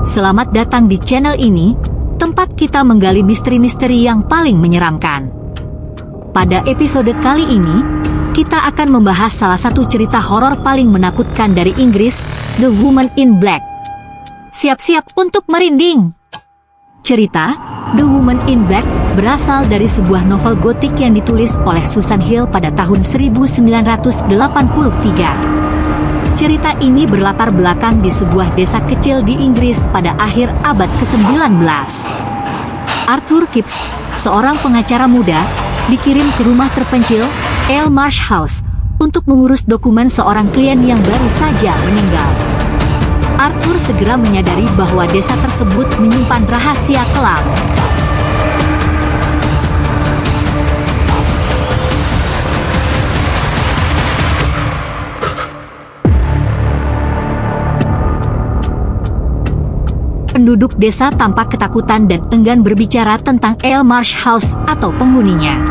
Selamat datang di channel ini, tempat kita menggali misteri-misteri yang paling menyeramkan. Pada episode kali ini, kita akan membahas salah satu cerita horor paling menakutkan dari Inggris, The Woman in Black. Siap-siap untuk merinding! Cerita The Woman in Black berasal dari sebuah novel gotik yang ditulis oleh Susan Hill pada tahun 1983. Cerita ini berlatar belakang di sebuah desa kecil di Inggris pada akhir abad ke-19. Arthur Kipps, seorang pengacara muda, dikirim ke rumah terpencil, Marsh House, untuk mengurus dokumen seorang klien yang baru saja meninggal. Arthur segera menyadari bahwa desa tersebut menyimpan rahasia kelam. Penduduk desa tampak ketakutan dan enggan berbicara tentang Marsh House atau penghuninya.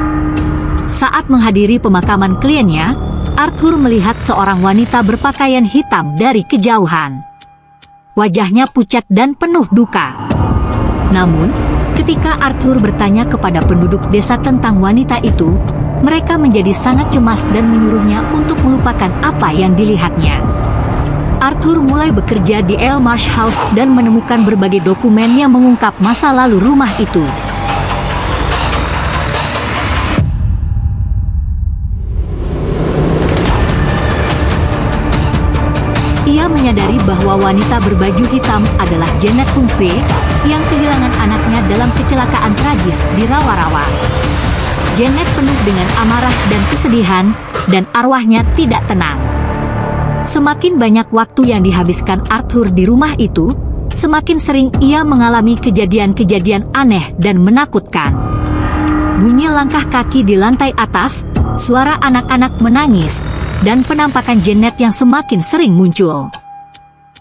Saat menghadiri pemakaman kliennya, Arthur melihat seorang wanita berpakaian hitam dari kejauhan. Wajahnya pucat dan penuh duka. Namun, ketika Arthur bertanya kepada penduduk desa tentang wanita itu, mereka menjadi sangat cemas dan menyuruhnya untuk melupakan apa yang dilihatnya. Arthur mulai bekerja di Marsh House dan menemukan berbagai dokumen yang mengungkap masa lalu rumah itu. Ia menyadari bahwa wanita berbaju hitam adalah Janet Humphrey yang kehilangan anaknya dalam kecelakaan tragis di rawa-rawa. Janet penuh dengan amarah dan kesedihan, dan arwahnya tidak tenang. Semakin banyak waktu yang dihabiskan Arthur di rumah itu, semakin sering ia mengalami kejadian-kejadian aneh dan menakutkan. Bunyi langkah kaki di lantai atas, suara anak-anak menangis, dan penampakan Janet yang semakin sering muncul.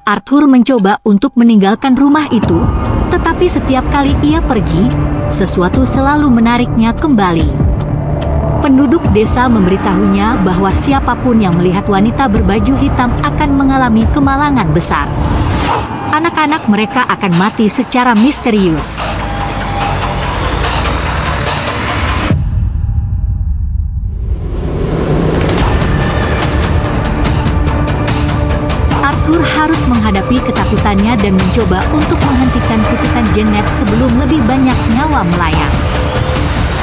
Arthur mencoba untuk meninggalkan rumah itu, tetapi setiap kali ia pergi, sesuatu selalu menariknya kembali. Penduduk desa memberitahunya bahwa siapapun yang melihat wanita berbaju hitam akan mengalami kemalangan besar. Anak-anak mereka akan mati secara misterius. Arthur harus menghadapi ketakutannya dan mencoba untuk menghentikan kutukan Janet sebelum lebih banyak nyawa melayang.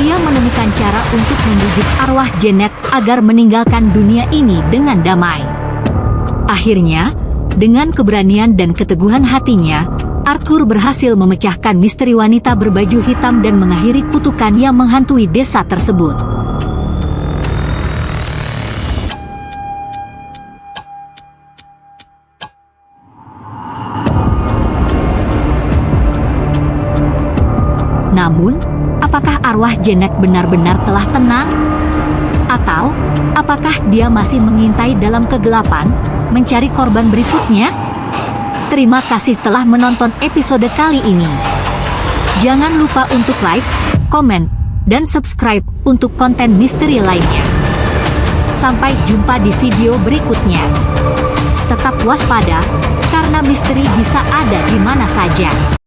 Ia menemukan cara untuk membujuk arwah Janet agar meninggalkan dunia ini dengan damai. Akhirnya, dengan keberanian dan keteguhan hatinya, Arthur berhasil memecahkan misteri wanita berbaju hitam dan mengakhiri kutukan yang menghantui desa tersebut. Namun, apakah arwah Janet benar-benar telah tenang? Atau, apakah dia masih mengintai dalam kegelapan, mencari korban berikutnya? Terima kasih telah menonton episode kali ini. Jangan lupa untuk like, komen, dan subscribe untuk konten misteri lainnya. Sampai jumpa di video berikutnya. Tetap waspada, karena misteri bisa ada di mana saja.